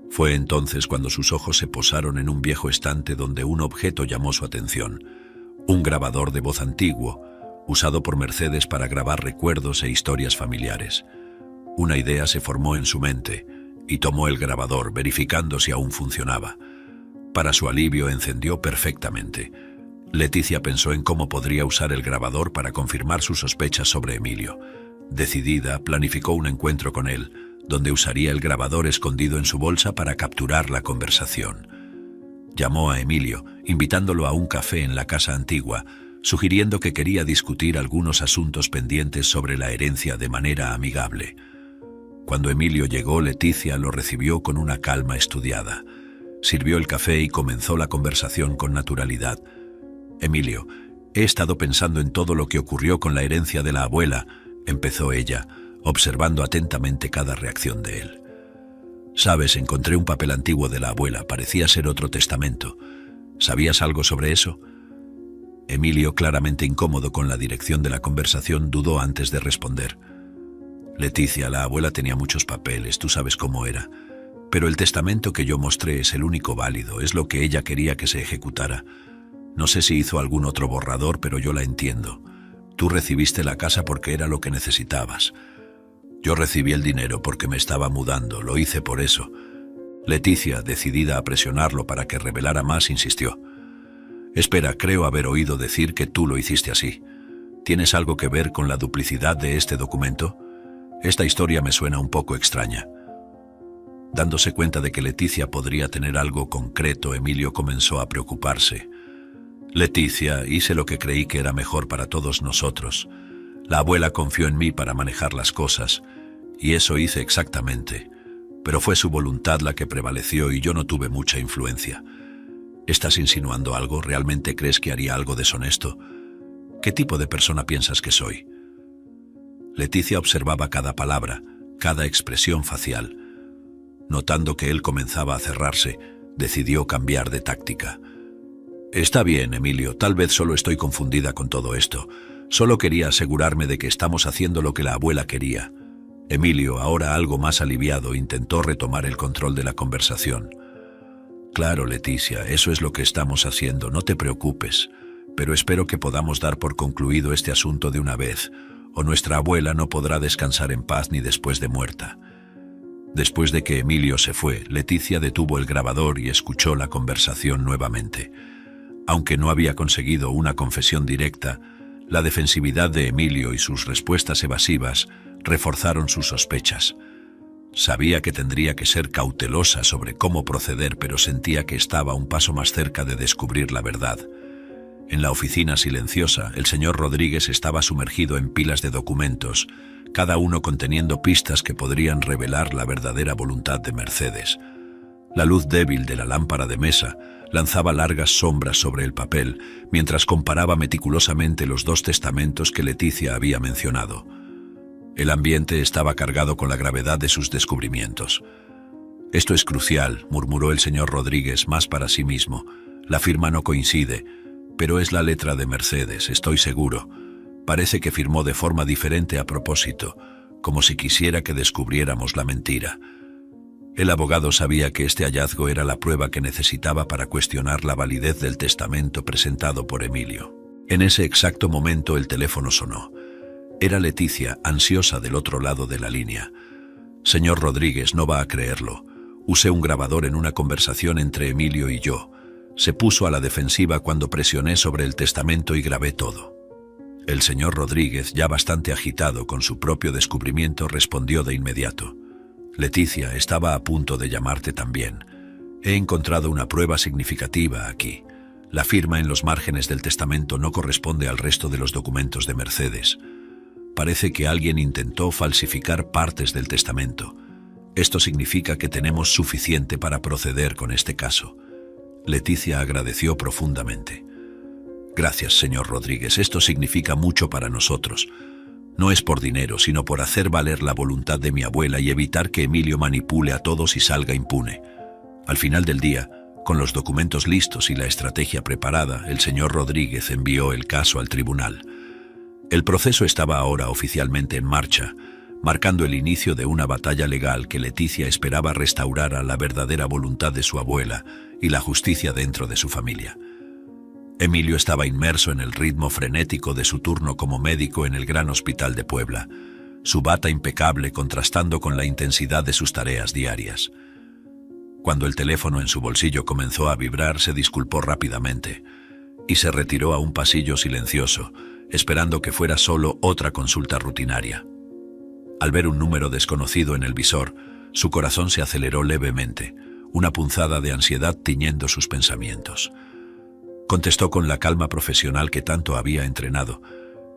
Fue entonces cuando sus ojos se posaron en un viejo estante donde un objeto llamó su atención, un grabador de voz antiguo, usado por Mercedes para grabar recuerdos e historias familiares. Una idea se formó en su mente y tomó el grabador, verificando si aún funcionaba. Para su alivio, encendió perfectamente. Leticia pensó en cómo podría usar el grabador para confirmar sus sospechas sobre Emilio. Decidida, planificó un encuentro con él, donde usaría el grabador escondido en su bolsa para capturar la conversación. Llamó a Emilio, invitándolo a un café en la casa antigua, sugiriendo que quería discutir algunos asuntos pendientes sobre la herencia de manera amigable. Cuando Emilio llegó, Leticia lo recibió con una calma estudiada. Sirvió el café y comenzó la conversación con naturalidad. «Emilio, he estado pensando en todo lo que ocurrió con la herencia de la abuela», empezó ella, observando atentamente cada reacción de él. «Sabes, encontré un papel antiguo de la abuela, parecía ser otro testamento. ¿Sabías algo sobre eso?» Emilio, claramente incómodo con la dirección de la conversación, dudó antes de responder. «Leticia, la abuela tenía muchos papeles, tú sabes cómo era. Pero el testamento que yo mostré es el único válido, es lo que ella quería que se ejecutara. No sé si hizo algún otro borrador, pero yo la entiendo. Tú recibiste la casa porque era lo que necesitabas. Yo recibí el dinero porque me estaba mudando, lo hice por eso». Leticia, decidida a presionarlo para que revelara más, insistió. «Espera, creo haber oído decir que tú lo hiciste así. ¿Tienes algo que ver con la duplicidad de este documento? Esta historia me suena un poco extraña». Dándose cuenta de que Leticia podría tener algo concreto, Emilio comenzó a preocuparse. «Leticia, hice lo que creí que era mejor para todos nosotros. La abuela confió en mí para manejar las cosas, y eso hice exactamente. Pero fue su voluntad la que prevaleció y yo no tuve mucha influencia. ¿Estás insinuando algo? ¿Realmente crees que haría algo deshonesto? ¿Qué tipo de persona piensas que soy?» Leticia observaba cada palabra, cada expresión facial. Notando que él comenzaba a cerrarse, decidió cambiar de táctica. «Está bien, Emilio, tal vez solo estoy confundida con todo esto. Solo quería asegurarme de que estamos haciendo lo que la abuela quería». Emilio, ahora algo más aliviado, intentó retomar el control de la conversación. «Claro, Leticia, eso es lo que estamos haciendo, no te preocupes. Pero espero que podamos dar por concluido este asunto de una vez, o nuestra abuela no podrá descansar en paz ni después de muerta». Después de que Emilio se fue, Leticia detuvo el grabador y escuchó la conversación nuevamente. Aunque no había conseguido una confesión directa, la defensividad de Emilio y sus respuestas evasivas reforzaron sus sospechas. Sabía que tendría que ser cautelosa sobre cómo proceder, pero sentía que estaba un paso más cerca de descubrir la verdad. En la oficina silenciosa, el señor Rodríguez estaba sumergido en pilas de documentos, cada uno conteniendo pistas que podrían revelar la verdadera voluntad de Mercedes. La luz débil de la lámpara de mesa lanzaba largas sombras sobre el papel, mientras comparaba meticulosamente los dos testamentos que Leticia había mencionado. El ambiente estaba cargado con la gravedad de sus descubrimientos. «Esto es crucial», murmuró el señor Rodríguez más para sí mismo. «La firma no coincide, pero es la letra de Mercedes, estoy seguro. Parece que firmó de forma diferente a propósito, como si quisiera que descubriéramos la mentira». El abogado sabía que este hallazgo era la prueba que necesitaba para cuestionar la validez del testamento presentado por Emilio. En ese exacto momento el teléfono sonó. Era Leticia, ansiosa del otro lado de la línea. «Señor Rodríguez, no va a creerlo. Usé un grabador en una conversación entre Emilio y yo. Se puso a la defensiva cuando presioné sobre el testamento y grabé todo». El señor Rodríguez, ya bastante agitado con su propio descubrimiento, respondió de inmediato. «Leticia, estaba a punto de llamarte también. He encontrado una prueba significativa aquí. La firma en los márgenes del testamento no corresponde al resto de los documentos de Mercedes. Parece que alguien intentó falsificar partes del testamento. Esto significa que tenemos suficiente para proceder con este caso». Leticia agradeció profundamente. «Gracias, señor Rodríguez, esto significa mucho para nosotros. No es por dinero, sino por hacer valer la voluntad de mi abuela y evitar que Emilio manipule a todos y salga impune». Al final del día, con los documentos listos y la estrategia preparada, el señor Rodríguez envió el caso al tribunal. El proceso estaba ahora oficialmente en marcha, marcando el inicio de una batalla legal que Leticia esperaba restaurara la verdadera voluntad de su abuela y la justicia dentro de su familia. Emilio estaba inmerso en el ritmo frenético de su turno como médico en el Gran Hospital de Puebla, su bata impecable contrastando con la intensidad de sus tareas diarias. Cuando el teléfono en su bolsillo comenzó a vibrar, se disculpó rápidamente y se retiró a un pasillo silencioso, esperando que fuera solo otra consulta rutinaria. Al ver un número desconocido en el visor, su corazón se aceleró levemente, una punzada de ansiedad tiñendo sus pensamientos. Contestó con la calma profesional que tanto había entrenado,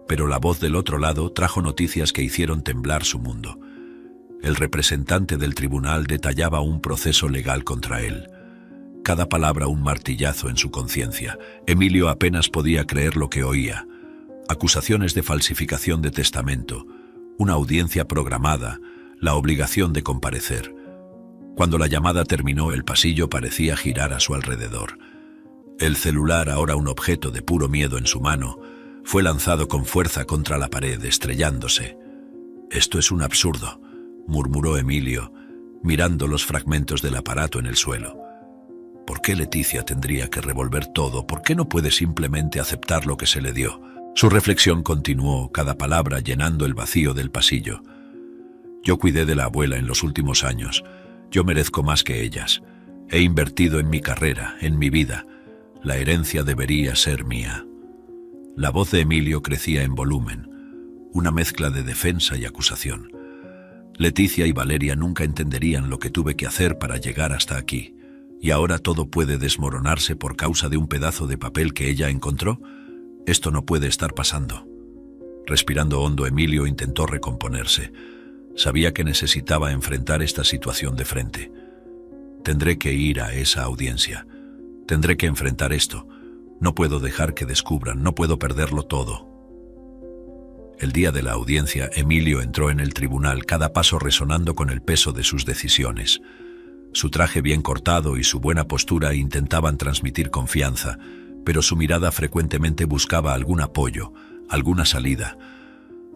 pero la voz del otro lado trajo noticias que hicieron temblar su mundo. El representante del tribunal detallaba un proceso legal contra él. Cada palabra un martillazo en su conciencia. Emilio apenas podía creer lo que oía. Acusaciones de falsificación de testamento, una audiencia programada, la obligación de comparecer. Cuando la llamada terminó, el pasillo parecía girar a su alrededor. El celular, ahora un objeto de puro miedo en su mano, fue lanzado con fuerza contra la pared, estrellándose. «Esto es un absurdo», murmuró Emilio, mirando los fragmentos del aparato en el suelo. ¿Por qué Leticia tendría que revolver todo? ¿Por qué no puede simplemente aceptar lo que se le dio? Su reflexión continuó, cada palabra llenando el vacío del pasillo. Yo cuidé de la abuela en los últimos años. Yo merezco más que ellas. He invertido en mi carrera, en mi vida. La herencia debería ser mía. La voz de Emilio crecía en volumen, una mezcla de defensa y acusación. Leticia y Valeria nunca entenderían lo que tuve que hacer para llegar hasta aquí. ¿Y ahora todo puede desmoronarse por causa de un pedazo de papel que ella encontró? Esto no puede estar pasando. Respirando hondo, Emilio intentó recomponerse. Sabía que necesitaba enfrentar esta situación de frente. Tendré que ir a esa audiencia. Tendré que enfrentar esto. No puedo dejar que descubran, no puedo perderlo todo. El día de la audiencia, Emilio entró en el tribunal, cada paso resonando con el peso de sus decisiones. Su traje bien cortado y su buena postura intentaban transmitir confianza, pero su mirada frecuentemente buscaba algún apoyo, alguna salida.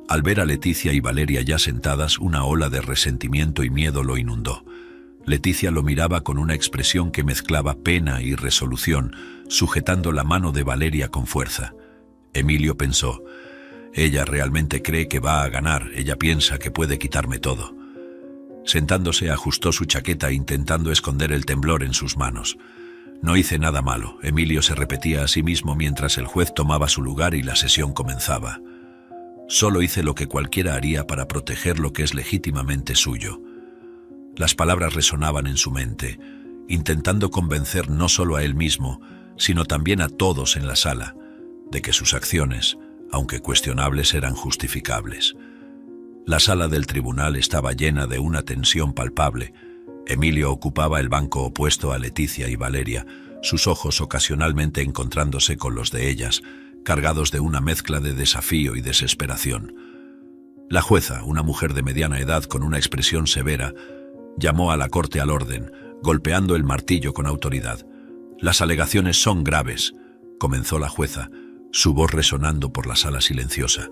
Al ver a Leticia y Valeria ya sentadas, una ola de resentimiento y miedo lo inundó. Leticia lo miraba con una expresión que mezclaba pena y resolución, sujetando la mano de Valeria con fuerza. Emilio pensó, ella realmente cree que va a ganar, ella piensa que puede quitarme todo. Sentándose, ajustó su chaqueta intentando esconder el temblor en sus manos. No hice nada malo, Emilio se repetía a sí mismo mientras el juez tomaba su lugar y la sesión comenzaba. Solo hice lo que cualquiera haría para proteger lo que es legítimamente suyo. Las palabras resonaban en su mente, intentando convencer no solo a él mismo, sino también a todos en la sala, de que sus acciones, aunque cuestionables, eran justificables. La sala del tribunal estaba llena de una tensión palpable. Emilio ocupaba el banco opuesto a Leticia y Valeria, sus ojos ocasionalmente encontrándose con los de ellas, cargados de una mezcla de desafío y desesperación. La jueza, una mujer de mediana edad con una expresión severa, llamó a la corte al orden, golpeando el martillo con autoridad. «Las alegaciones son graves», comenzó la jueza, su voz resonando por la sala silenciosa.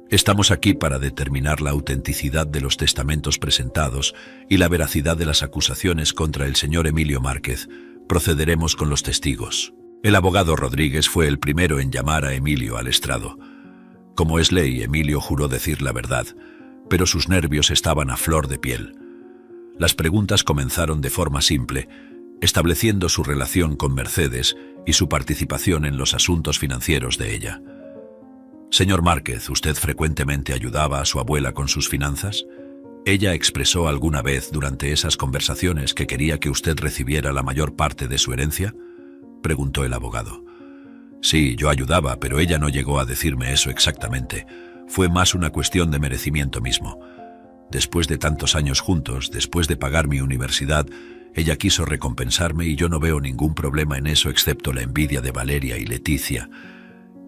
«Estamos aquí para determinar la autenticidad de los testamentos presentados y la veracidad de las acusaciones contra el señor Emilio Márquez. Procederemos con los testigos». El abogado Rodríguez fue el primero en llamar a Emilio al estrado. Como es ley, Emilio juró decir la verdad, pero sus nervios estaban a flor de piel. Las preguntas comenzaron de forma simple, estableciendo su relación con Mercedes y su participación en los asuntos financieros de ella. «Señor Márquez, ¿usted frecuentemente ayudaba a su abuela con sus finanzas? ¿Ella expresó alguna vez durante esas conversaciones que quería que usted recibiera la mayor parte de su herencia?», preguntó el abogado. «Sí, yo ayudaba, pero ella no llegó a decirme eso exactamente. Fue más una cuestión de merecimiento mismo. Después de tantos años juntos, después de pagar mi universidad, ella quiso recompensarme y yo no veo ningún problema en eso excepto la envidia de Valeria y Leticia,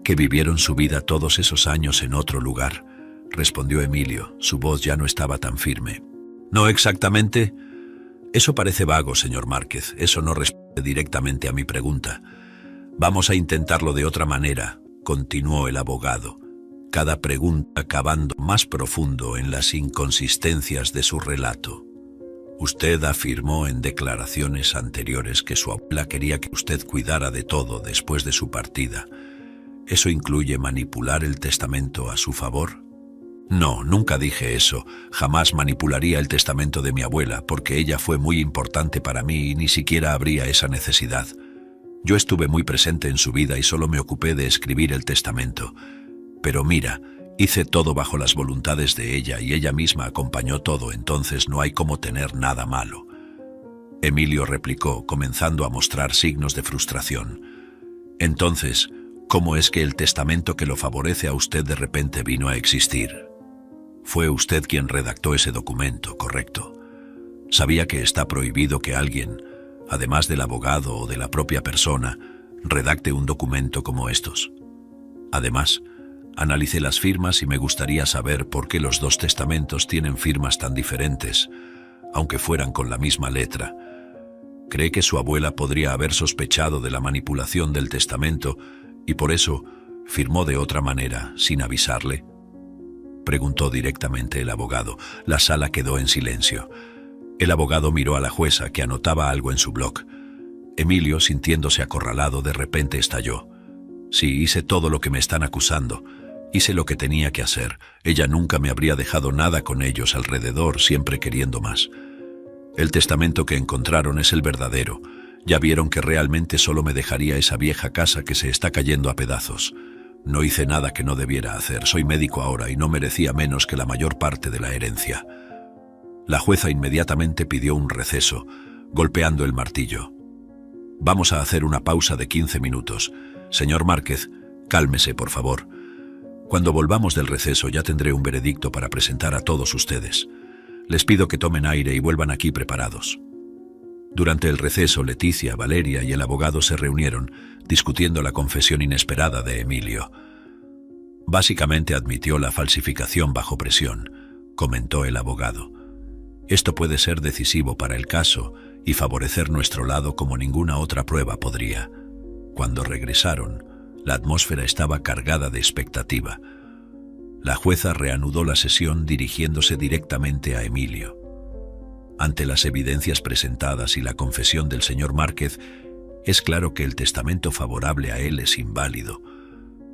que vivieron su vida todos esos años en otro lugar», respondió Emilio. Su voz ya no estaba tan firme. «No exactamente. Eso parece vago, señor Márquez. Eso no responde directamente a mi pregunta. Vamos a intentarlo de otra manera», continuó el abogado, cada pregunta cavando más profundo en las inconsistencias de su relato. «Usted afirmó en declaraciones anteriores que su abuela quería que usted cuidara de todo después de su partida. ¿Eso incluye manipular el testamento a su favor?». No, nunca dije eso. Jamás manipularía el testamento de mi abuela, porque ella fue muy importante para mí y ni siquiera habría esa necesidad. Yo estuve muy presente en su vida y solo me ocupé de escribir el testamento. Pero mira, hice todo bajo las voluntades de ella y ella misma acompañó todo, entonces no hay cómo tener nada malo. Emilio replicó, comenzando a mostrar signos de frustración. Entonces, ¿cómo es que el testamento que lo favorece a usted de repente vino a existir? Fue usted quien redactó ese documento, ¿correcto? Sabía que está prohibido que alguien, además del abogado o de la propia persona, redacte un documento como estos. Además, analicé las firmas y me gustaría saber por qué los dos testamentos tienen firmas tan diferentes, aunque fueran con la misma letra. ¿Cree que su abuela podría haber sospechado de la manipulación del testamento y por eso firmó de otra manera, sin avisarle? Preguntó directamente el abogado. La sala quedó en silencio. El abogado miró a la jueza, que anotaba algo en su bloc. Emilio, sintiéndose acorralado, de repente estalló. Sí, hice todo lo que me están acusando. Hice lo que tenía que hacer. Ella nunca me habría dejado nada con ellos alrededor, siempre queriendo más. El testamento que encontraron es el verdadero. Ya vieron que realmente solo me dejaría esa vieja casa que se está cayendo a pedazos. No hice nada que no debiera hacer. Soy médico ahora y no merecía menos que la mayor parte de la herencia. La jueza inmediatamente pidió un receso, golpeando el martillo. Vamos a hacer una pausa de 15 minutos. Señor Márquez, cálmese, por favor. Cuando volvamos del receso ya tendré un veredicto para presentar a todos ustedes. Les pido que tomen aire y vuelvan aquí preparados. Durante el receso, Leticia, Valeria y el abogado se reunieron, discutiendo la confesión inesperada de Emilio. Básicamente admitió la falsificación bajo presión, comentó el abogado. Esto puede ser decisivo para el caso y favorecer nuestro lado como ninguna otra prueba podría. Cuando regresaron, la atmósfera estaba cargada de expectativa. La jueza reanudó la sesión dirigiéndose directamente a Emilio. Ante las evidencias presentadas y la confesión del señor Márquez, es claro que el testamento favorable a él es inválido.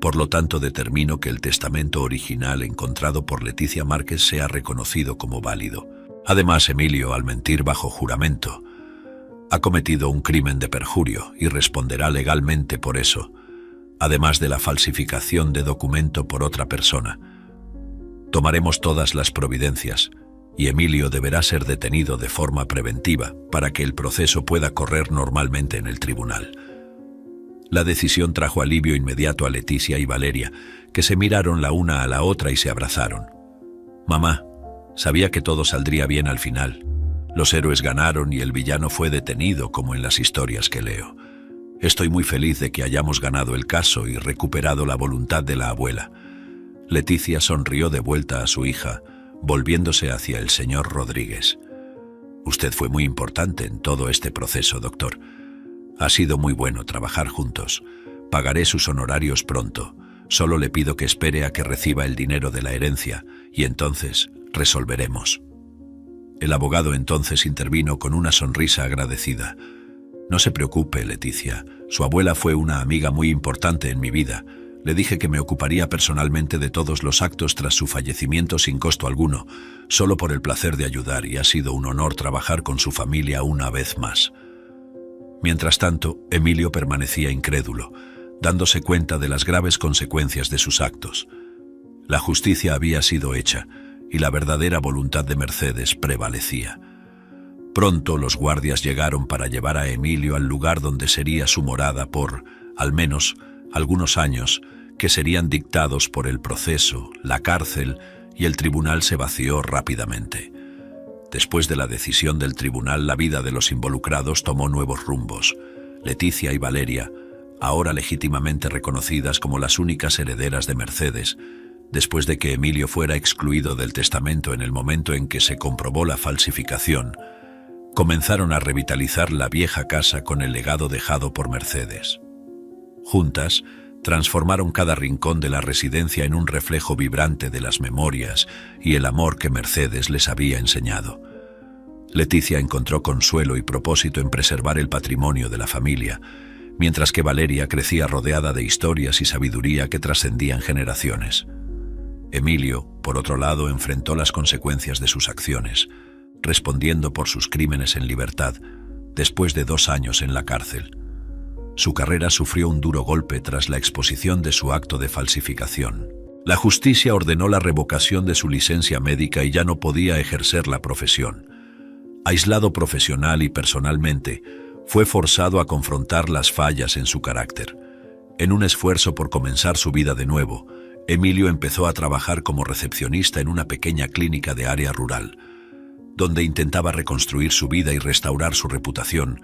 Por lo tanto, determino que el testamento original encontrado por Leticia Márquez sea reconocido como válido. Además, Emilio, al mentir bajo juramento, ha cometido un crimen de perjurio y responderá legalmente por eso, además de la falsificación de documento por otra persona. Tomaremos todas las providencias y Emilio deberá ser detenido de forma preventiva para que el proceso pueda correr normalmente en el tribunal. La decisión trajo alivio inmediato a Leticia y Valeria, que se miraron la una a la otra y se abrazaron. Mamá, sabía que todo saldría bien al final. Los héroes ganaron y el villano fue detenido, como en las historias que leo. Estoy muy feliz de que hayamos ganado el caso y recuperado la voluntad de la abuela. Leticia sonrió de vuelta a su hija, volviéndose hacia el señor Rodríguez. Usted fue muy importante en todo este proceso, doctor. Ha sido muy bueno trabajar juntos. Pagaré sus honorarios pronto. Solo le pido que espere a que reciba el dinero de la herencia y entonces resolveremos. El abogado entonces intervino con una sonrisa agradecida. No se preocupe, Leticia. Su abuela fue una amiga muy importante en mi vida. Le dije que me ocuparía personalmente de todos los actos tras su fallecimiento sin costo alguno, solo por el placer de ayudar, y ha sido un honor trabajar con su familia una vez más. Mientras tanto, Emilio permanecía incrédulo, dándose cuenta de las graves consecuencias de sus actos. La justicia había sido hecha, y la verdadera voluntad de Mercedes prevalecía. Pronto los guardias llegaron para llevar a Emilio al lugar donde sería su morada por, al menos, algunos años, que serían dictados por el proceso, la cárcel, y el tribunal se vació rápidamente. Después de la decisión del tribunal, la vida de los involucrados tomó nuevos rumbos. Leticia y Valeria, ahora legítimamente reconocidas como las únicas herederas de Mercedes, después de que Emilio fuera excluido del testamento en el momento en que se comprobó la falsificación, comenzaron a revitalizar la vieja casa con el legado dejado por Mercedes. Juntas, transformaron cada rincón de la residencia en un reflejo vibrante de las memorias y el amor que Mercedes les había enseñado. Leticia encontró consuelo y propósito en preservar el patrimonio de la familia, mientras que Valeria crecía rodeada de historias y sabiduría que trascendían generaciones. Emilio, por otro lado, enfrentó las consecuencias de sus acciones, respondiendo por sus crímenes en libertad, después de 2 años en la cárcel. Su carrera sufrió un duro golpe tras la exposición de su acto de falsificación. La justicia ordenó la revocación de su licencia médica y ya no podía ejercer la profesión. Aislado profesional y personalmente, fue forzado a confrontar las fallas en su carácter. En un esfuerzo por comenzar su vida de nuevo, Emilio empezó a trabajar como recepcionista en una pequeña clínica de área rural, donde intentaba reconstruir su vida y restaurar su reputación,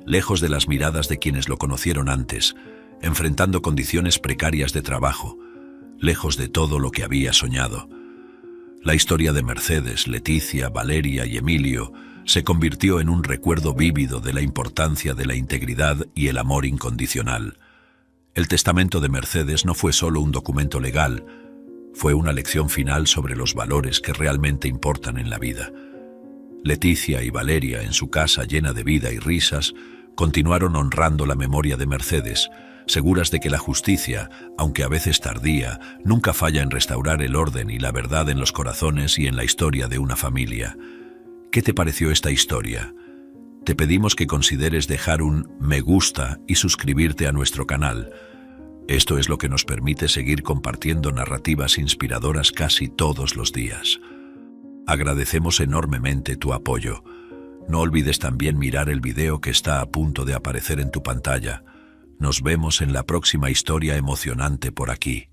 lejos de las miradas de quienes lo conocieron antes, enfrentando condiciones precarias de trabajo, lejos de todo lo que había soñado. La historia de Mercedes, Leticia, Valeria y Emilio se convirtió en un recuerdo vívido de la importancia de la integridad y el amor incondicional. El testamento de Mercedes no fue solo un documento legal, fue una lección final sobre los valores que realmente importan en la vida. Leticia y Valeria, en su casa llena de vida y risas, continuaron honrando la memoria de Mercedes, seguras de que la justicia, aunque a veces tardía, nunca falla en restaurar el orden y la verdad en los corazones y en la historia de una familia. ¿Qué te pareció esta historia? Te pedimos que consideres dejar un me gusta y suscribirte a nuestro canal. Esto es lo que nos permite seguir compartiendo narrativas inspiradoras casi todos los días. Agradecemos enormemente tu apoyo. No olvides también mirar el video que está a punto de aparecer en tu pantalla. Nos vemos en la próxima historia emocionante por aquí.